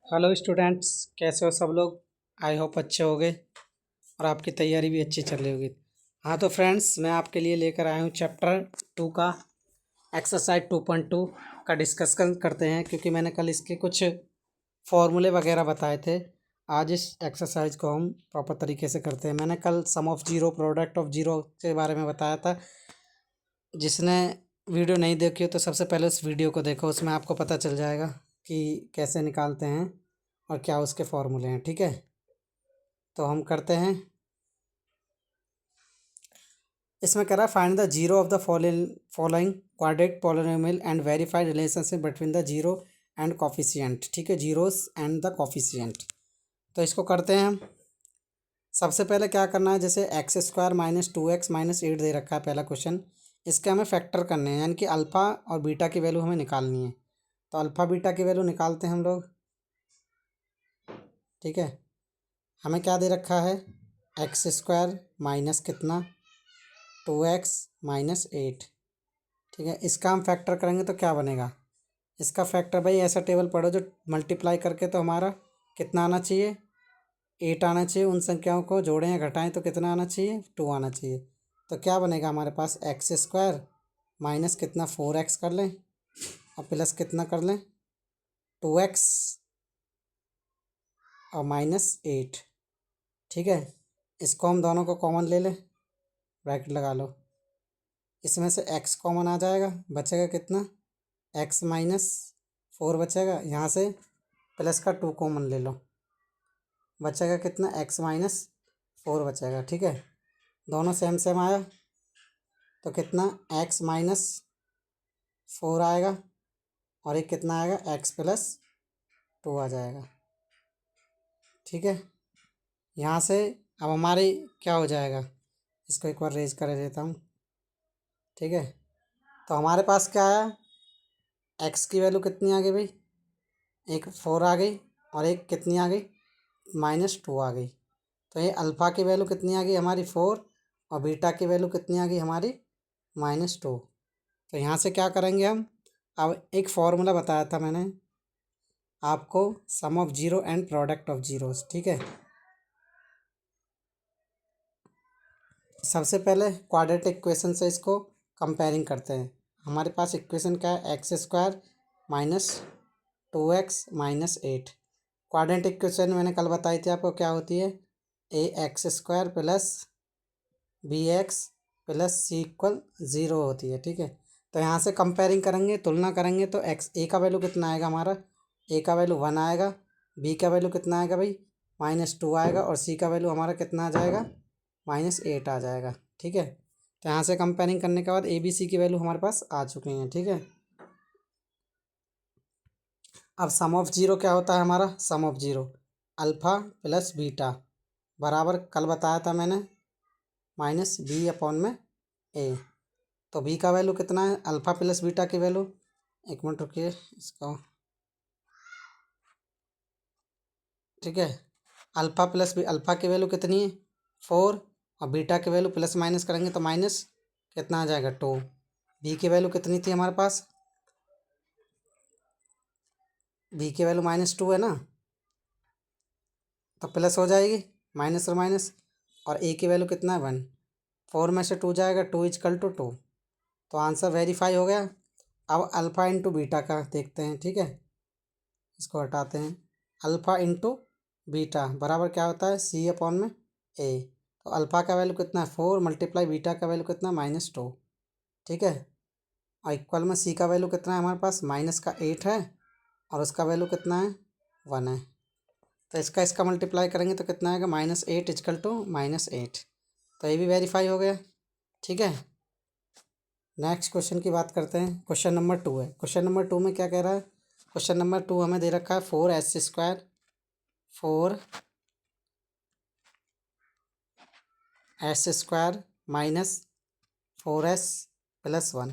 Hello students, कैसे हो सब लोग। आई होप अच्छे होगे और आपकी तैयारी भी अच्छी चल रही होगी। हाँ तो फ्रेंड्स, मैं आपके लिए लेकर आया हूँ चैप्टर 2 का एक्सरसाइज 2.2 का डिस्कशन करते हैं, क्योंकि मैंने कल इसके कुछ फॉर्मूले वगैरह बताए थे। आज इस एक्सरसाइज को हम प्रॉपर तरीके से करते हैं। मैंने कल sum of zero, product of zero के बारे में बताया था। जिसने वीडियो नहीं देखी हो तो सबसे पहले उस वीडियो को देखो, उसमें आपको पता चल जाएगा कि कैसे निकालते हैं और क्या उसके फॉर्मूले हैं। ठीक है, तो हम करते हैं। इसमें कह रहा है find the zero of the following quadratic polynomial and verified relationship between the zero and coefficient. ठीक है, जीरोस एंड द कॉफिशिएंट। तो इसको करते हैं हम। सबसे पहले क्या करना है, जैसे x square minus 2x minus 8 दे रखा है पहला क्वेश्चन। इसके हमें फैक्टर करने हैं, यानी कि अल्फ़ा और बीटा की वैल्यू हमें निकालनी है। तो अल्फ़ा बीटा की वैल्यू निकालते हैं हम लोग। ठीक है, हमें क्या दे रखा है, एक्स स्क्वायर माइनस कितना 2x माइनस 8। ठीक है, इसका हम फैक्टर करेंगे तो क्या बनेगा। इसका फैक्टर भाई ऐसा टेबल पढ़ो जो मल्टीप्लाई करके तो हमारा कितना आना चाहिए, 8 आना चाहिए। उन संख्याओं को जोड़ें या घटाएं तो कितना आना चाहिए, 2 आना चाहिए। तो क्या बनेगा हमारे पास, एक्स स्क्वायर माइनस कितना 4x कर लें और प्लस कितना कर लें 2x और माइनस 8। ठीक है, इसको हम दोनों को कॉमन ले लें, ब्रैकेट लगा लो। इसमें से x कॉमन आ जाएगा, बचेगा कितना, x माइनस 4 बचेगा। यहाँ से प्लस का 2 कॉमन ले लो, बचेगा कितना, x माइनस 4 बचेगा। ठीक है, दोनों सेम सेम आया तो कितना, x माइनस 4 आएगा और एक कितना आएगा, x प्लस 2 आ जाएगा। ठीक है, यहाँ से अब हमारी क्या हो जाएगा, इसको एक बार रेज कर देता हूँ। ठीक है, तो हमारे पास क्या आया, x की वैल्यू कितनी आ गई भाई, एक 4 आ गई और एक कितनी आ गई, माइनस 2 आ गई। तो ये अल्फ़ा की वैल्यू कितनी आ गई हमारी 4 और बीटा की वैल्यू कितनी आ गई हमारी -2। तो यहाँ से क्या करेंगे हम, अब एक फार्मूला बताया था मैंने आपको, sum of zero and product of zeros. ठीक है, सबसे पहले क्वाड्रेटिक इक्वेशन से इसको कंपेयरिंग करते हैं। हमारे पास इक्वेशन क्या है, x square minus 2x minus 8। Quadratic equation मैंने कल बताई थी आपको, क्या होती है, A x square plus B x plus C equal 0 होती है। ठीक है, तो यहाँ से कंपेयरिंग करेंगे, तुलना करेंगे तो एक्स ए का वैल्यू कितना आएगा हमारा, ए का वैल्यू 1 आएगा, बी का वैल्यू कितना आएगा भाई -2 आएगा और सी का वैल्यू हमारा कितना आ जाएगा -8 आ जाएगा। ठीक है, तो यहाँ से कंपेयरिंग करने के बाद ए बी सी की वैल्यू हमारे पास आ चुकी हैं। ठीक है, अब सम ऑफ जीरो क्या होता है हमारा, sum of zero alpha plus beta बराबर, कल बताया था मैंने, माइनस बी अपॉन में ए। तो बी का वैल्यू कितना है, अल्फ़ा प्लस बीटा की वैल्यू, एक मिनट रुकिए इसको। ठीक है, अल्फ़ा प्लस बी, अल्फ़ा की वैल्यू कितनी है 4 और बीटा की वैल्यू प्लस माइनस करेंगे तो माइनस कितना आ जाएगा 2। बी की वैल्यू कितनी थी हमारे पास, बी की वैल्यू -2 है ना, तो प्लस हो जाएगी, माइनस और माइनस। और ए की वैल्यू कितना है 1, 4 में से 2 जाएगा, 2 इजकल टू 2। तो आंसर वेरीफाई हो गया। अब अल्फ़ा इंटू बीटा का देखते हैं। ठीक है, इसको हटाते हैं, अल्फ़ा इंटू बीटा बराबर क्या होता है, सी अपॉन में ए। तो अल्फ़ा का वैल्यू कितना है 4 मल्टीप्लाई बीटा का वैल्यू कितना है -2। ठीक है, और इक्वल में सी का वैल्यू कितना है हमारे पास, माइनस का 8 है और उसका वैल्यू कितना है 1 है। तो इसका इसका मल्टीप्लाई करेंगे तो कितना आएगा, -8 इजकल टू -8। तो ये भी वेरीफाई हो गया। ठीक है, नेक्स्ट क्वेश्चन की बात करते हैं। क्वेश्चन नंबर 2 है। क्वेश्चन नंबर 2 में क्या कह रहा है, क्वेश्चन नंबर 2 हमें दे रखा है 4s square 4s square minus 4s plus 1।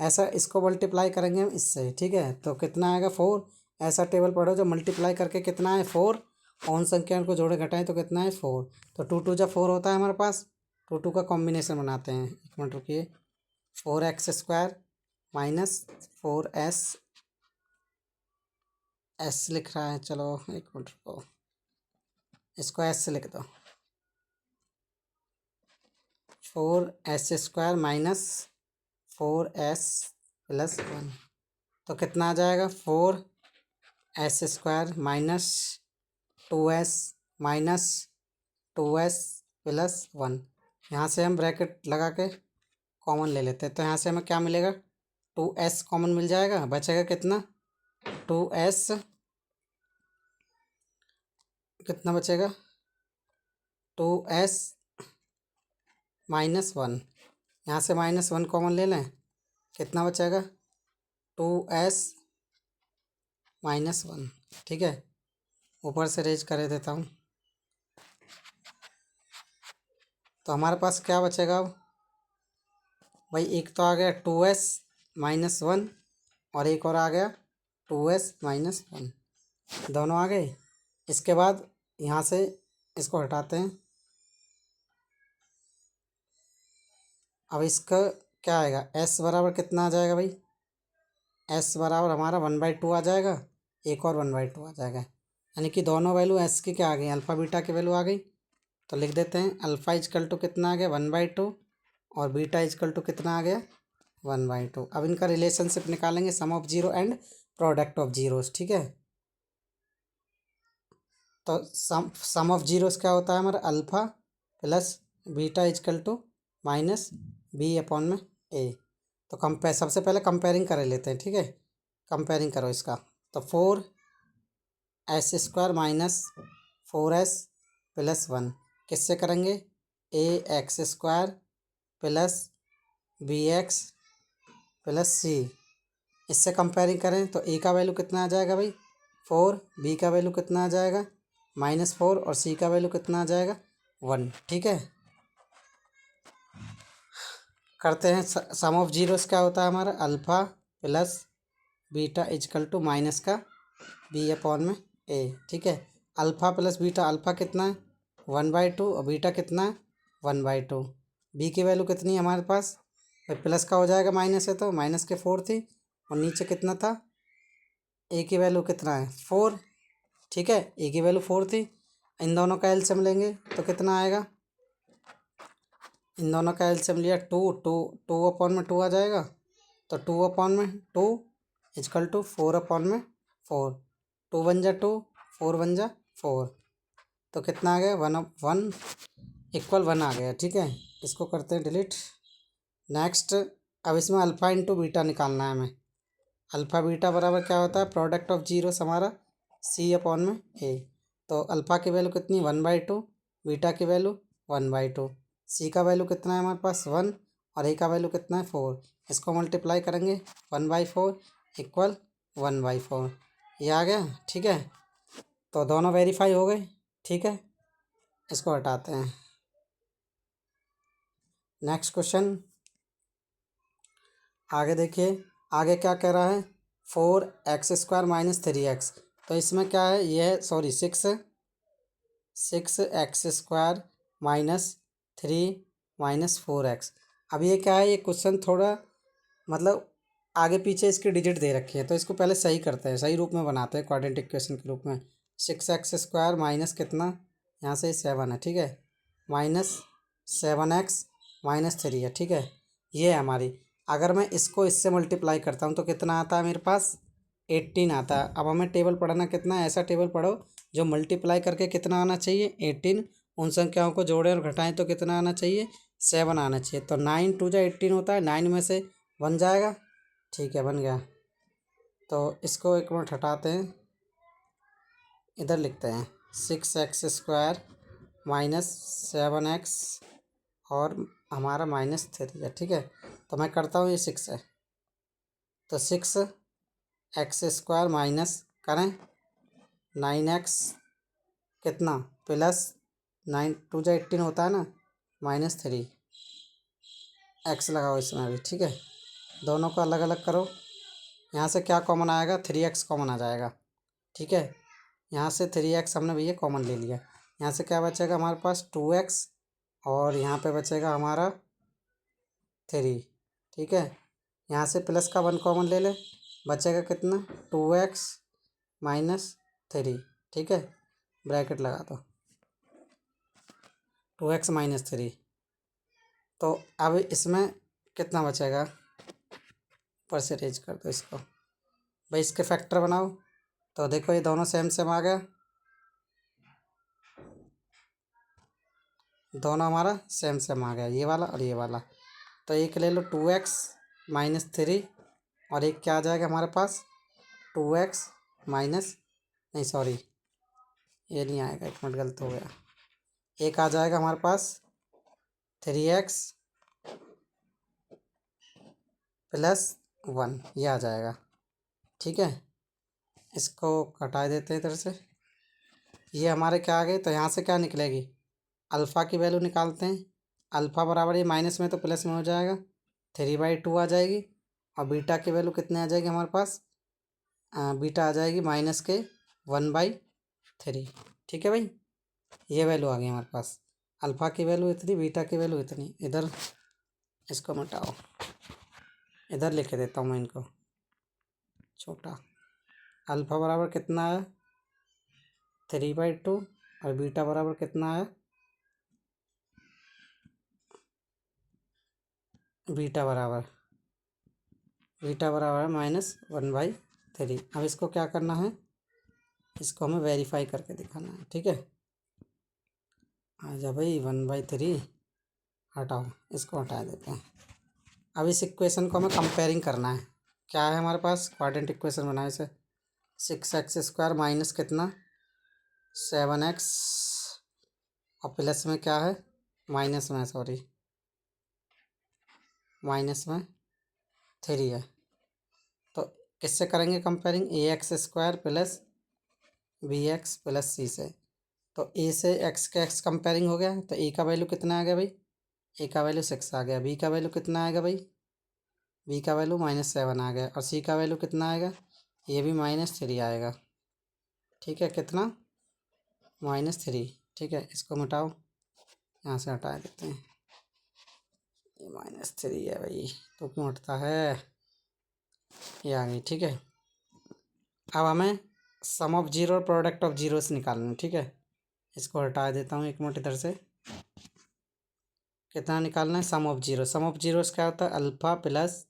ऐसा इसको मल्टीप्लाई करेंगे हम इससे। ठीक है, तो कितना आएगा 4, ऐसा टेबल पढ़ो जो मल्टीप्लाई करके कितना है 4 और उन संख्याओं को जोड़े घटाएं तो कितना है 4। तो 2 2 जब 4 होता है हमारे पास, 2 2 का कॉम्बिनेशन बनाते हैं। एक मिनट रुकिए, 4x square minus 4s S लिख रहा है, चलो एक मिनट रुको, इसको एस से लिख दो। 4s² माइनस 4s+1, तो कितना आ जाएगा? 4s² minus 2s minus 2s+1। यहाँ से हम ब्रैकेट लगा के कॉमन ले लेते हैं, तो यहाँ से हमें क्या मिलेगा? 2s कॉमन मिल जाएगा, बचेगा कितना? 2s, कितना बचेगा? 2s-1, यहाँ से -1 कॉमन ले लें, कितना बचेगा? 2s-1। ठीक है, ऊपर से रेज कर देता हूँ, तो हमारे पास क्या बचेगा अब भाई? एक तो आ गया 2s-1 और एक और आ गया 2s-1, दोनों आ गए। इसके बाद यहाँ से इसको हटाते हैं। अब इसका क्या आएगा? s बराबर कितना आ जाएगा भाई? s बराबर हमारा 1/2 आ जाएगा, एक और 1/2 आ जाएगा, यानी कि दोनों वैल्यू s की क्या आ गई? अल्फ़ा बीटा की वैल्यू आ गई। तो लिख देते हैं अल्फ़ा इजकल टू कितना आ गया? 1/2, और बीटा इजकल टू कितना आ गया? 1/2। अब इनका रिलेशनशिप निकालेंगे, sum of zero and product of zeros. ठीक है, तो सम ऑफ जीरोस क्या होता है हमारा? Alpha plus beta equal to minus b/a। तो कंपेयर, सबसे पहले कंपेयरिंग कर लेते हैं। ठीक है, कंपेयरिंग करो इसका, तो 4s² माइनस 4s+1 किससे करेंगे? ax² प्लस bx+c, इससे कंपेयरिंग करें तो a का वैल्यू कितना आ जाएगा भाई? 4, b का वैल्यू कितना आ जाएगा? -4, और c का वैल्यू कितना आ जाएगा? 1। ठीक है, करते हैं। सम ऑफ जीरोस क्या होता है हमारा? Alpha plus beta equal to minus का b/a। ठीक है, अल्फ़ा प्लस बीटा, अल्फ़ा कितना है? 1/2, और बीटा कितना है? 1/2। b की वैल्यू कितनी है हमारे पास? प्लस का हो जाएगा, माइनस है तो माइनस के 4 थी, और नीचे कितना था? a की वैल्यू कितना है? 4। ठीक है, a की वैल्यू 4 थी। इन दोनों का एलसीएम लेंगे तो कितना आएगा? इन दोनों का एलसीएम लिया, 2 आ जाएगा, तो 2/2 इजकल टू 4/4। 2 1 जा 2, 4 1 जा 4, तो कितना आ गया? 1 = 1 आ गया। ठीक है, इसको करते हैं डिलीट। नेक्स्ट, अब इसमें अल्फ़ा इंटू बीटा निकालना है हमें। अल्फ़ा बीटा बराबर क्या होता है? प्रोडक्ट ऑफ जीरोस हमारा c/a। तो अल्फ़ा की वैल्यू कितनी? 1/2, बीटा की वैल्यू 1/2, c का वैल्यू कितना है हमारे पास? 1, और a का वैल्यू कितना है? 4। इसको मल्टीप्लाई करेंगे, 1/4 = 1/4, ये आ गया। ठीक है, तो दोनों वेरीफाई हो गए। ठीक है, इसको हटाते हैं। नेक्स्ट क्वेश्चन, आगे देखिए, आगे क्या कह रहा है? 4x² minus 3x। तो इसमें क्या है? यह sorry 6x² minus 3 minus 4x। अब ये क्या है? ये क्वेश्चन थोड़ा मतलब आगे पीछे इसकी डिजिट दे रखी है, तो इसको पहले सही करते हैं, सही रूप में बनाते हैं, क्वाड्रेटिक इक्वेशन के रूप में। 6x² माइनस कितना? यहाँ से 7 है। ठीक है, माइनस 7x माइनस 3 है। ठीक है, ये है हमारी। अगर मैं इसको इससे मल्टीप्लाई करता हूँ तो कितना आता है मेरे पास? 18 आता है। अब हमें टेबल पढ़ना कितना है? ऐसा टेबल पढ़ो जो मल्टीप्लाई करके कितना आना चाहिए? 18। उन संख्याओं को जोड़ें और घटाएं तो कितना आना चाहिए? 7 आना चाहिए। तो 9 2 जा 18 होता है, 9 में से 1 जाएगा। ठीक है, बन गया। तो इसको एक मिनट हटाते हैं, इधर लिखते हैं 6x² माइनस 7x, और हमारा -3 है। ठीक है, तो मैं करता हूँ, ये 6 है, तो 6x² माइनस करें 9x कितना? प्लस 9 2 जा 18 होता है ना, -3 x लगाओ इसमें भी। ठीक है, दोनों को अलग अलग करो। यहाँ से क्या कॉमन आएगा? 3x कॉमन आ जाएगा। ठीक है, यहाँ से 3x हमने भैया कॉमन ले लिया। यहाँ से क्या बचेगा हमारे पास? 2x, और यहाँ पे बचेगा हमारा 3। ठीक है, यहाँ से प्लस का 1 कॉमन ले ले, बचेगा कितना? 2x माइनस 3, ठीक है, ब्रैकेट लगा दो, 2x-3। तो अब इसमें कितना बचेगा, परसेंटेज कर दो इसको भाई, इसके फैक्टर बनाओ। तो देखो ये दोनों सेम सेम आ गया, दोनों हमारा सेम सेम आ गया, ये वाला और ये वाला। तो एक ले लो 2x-3, और एक क्या आ जाएगा हमारे पास, 2x माइनस, नहीं सॉरी ये नहीं आएगा, एक मिनट गलत हो गया, एक आ जाएगा हमारे पास 3x+1, ये आ जाएगा, ठीक है। इसको हटा देते हैं इधर से, ये हमारे क्या आ गए, तो यहाँ से क्या निकलेगी, अल्फ़ा की वैल्यू निकालते हैं। अल्फ़ा बराबर ये माइनस में तो प्लस में हो जाएगा, 3/2 आ जाएगी। और बीटा की वैल्यू कितने आ जाएगी हमारे पास, बीटा आ जाएगी -1/3, ठीक है भाई। ये वैल्यू आ गई हमारे पास, अल्फ़ा की वैल्यू इतनी, बीटा की वैल्यू इतनी। इधर इसको मिटाओ, इधर लिख देता हूँ मैं इनको छोटा। अल्फ़ा बराबर कितना आया, 3/2, और बीटा बराबर कितना आया, बीटा बराबर -1/3। अब इसको क्या करना है, इसको हमें वेरीफाई करके दिखाना है, ठीक है। आजा भाई, 1/3 हटाओ, इसको हटा देते हैं। अब इस इक्वेशन को हमें कंपेयरिंग करना है। क्या है हमारे पास, क्वाड्रेंट इक्वेशन बनाए इसे, 6x² माइनस कितना, 7x, और प्लस में क्या है, माइनस में, सॉरी माइनस में 3 है। तो किससे करेंगे comparing, ax² plus bx plus c से। तो a से x का x कंपेयरिंग हो गया, तो a का वैल्यू कितना आ गया भाई, a का वैल्यू 6 आ गया, b का वैल्यू कितना आएगा भाई, b का वैल्यू -7 आ गया, और c का वैल्यू कितना आएगा, ये भी -3 आएगा, ठीक है। कितना, -3, ठीक है। इसको मिटाओ, यहाँ से हटा देते हैं, ये -3 है भाई, तो क्यों हटता है, ये आ गई, ठीक है। अब हमें सम ऑफ जीरो और प्रोडक्ट ऑफ जीरोस निकालना है, ठीक है। इसको हटा देता हूँ एक मिनट इधर से। कितना निकालना है, sum of zero, sum of zeros क्या होता है, अल्फ़ा प्लस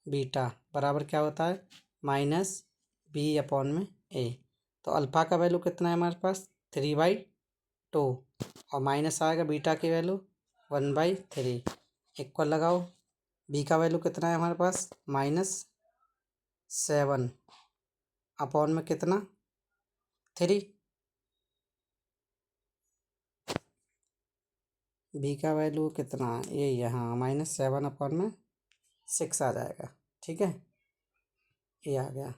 बीटा बराबर क्या होता है, -b/a। तो अल्फ़ा का वैल्यू कितना है हमारे पास, 3/2, और माइनस आएगा बीटा की वैल्यू 1/3, इक्वल लगाओ। बी का वैल्यू कितना है हमारे पास, -7 अपॉन में कितना, 3, बी का वैल्यू कितना है, यही है, हाँ -7/6 आ जाएगा, ठीक है। ये आ गया,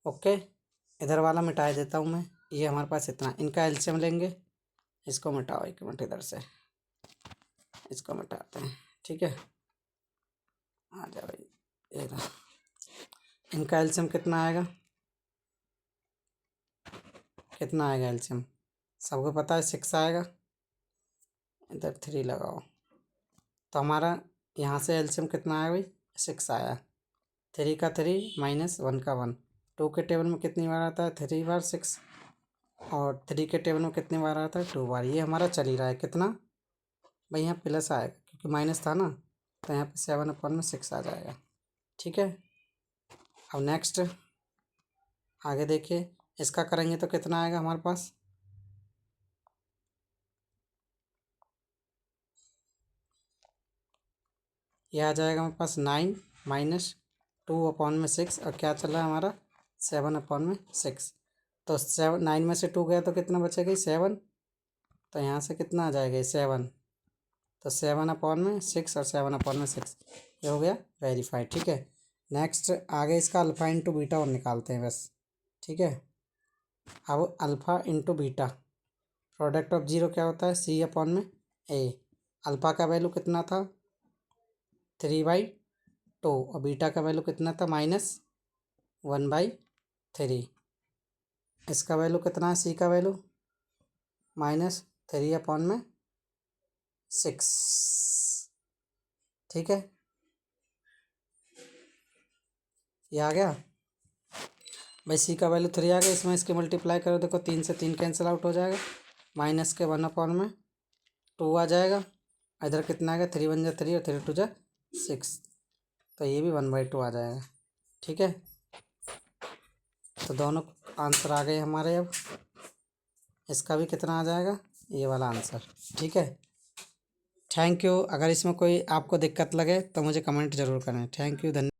ओके। इधर वाला मिटा देता हूँ मैं, ये हमारे पास इतना, इनका एलसीएम लेंगे। इसको मिटाओ एक मिनट इधर से, इसको मिटाते हैं, ठीक है। आ जा भाई, ये रहा। इनका एलसीएम कितना आएगा, कितना आएगा एलसीएम, सबको पता है 6 आएगा, इधर 3 लगाओ। तो हमारा यहाँ से एलसीएम कितना आया भाई, 6 आया, 3 का 3 -1 का 1। 2 के टेबल में कितनी बार आता है, 3 बार 6, और 3 के टेबल में कितनी बार आता है, 2 बार। ये हमारा चल ही रहा है, कितना भाई, यहाँ प्लस आएगा क्योंकि माइनस था ना, तो यहाँ पे 7/6 आ जाएगा, ठीक है। अब नेक्स्ट आगे देखिए, इसका करेंगे तो कितना आएगा हमारे पास, ये आ जाएगा हमारे पास 9 - 2/6, और क्या चल रहा है हमारा 7/6। तो 9 में से 2 गया तो कितना बचेगा, 7। तो यहाँ से कितना आ जाएगा, 7। तो 7/6 और 7/6, ये हो गया वेरीफाइड, ठीक है। नेक्स्ट आगे इसका अल्फ़ा इंटू बीटा और निकालते हैं बस, ठीक है। अब alpha into beta, product of zero क्या होता है, C/a। अल्फ़ा का वैल्यू कितना था, 3/2, और बीटा का वैल्यू कितना था, -1/3। इसका वैल्यू कितना है, C का वैल्यू -3/6, ठीक है। ये आ गया। भाई सी का वैल्यू 3 आ गया, इसमें इसके मल्टीप्लाई करो, देखो 3 से 3 कैंसिल आउट हो जाएगा, माइनस के 1/2 आ जाएगा। इधर कितना आ गया, 3 1 जा 3 और 3 2 जा 6, तो ये भी 1/2 आ जाएगा। ठीक है, तो दोनों आंसर आ गए हमारे। अब इसका भी कितना आ जाएगा, ये वाला आंसर। ठीक है, थैंक यू। अगर इसमें कोई आपको दिक्कत लगे तो मुझे कमेंट ज़रूर करें। थैंक यू, धन्यवाद।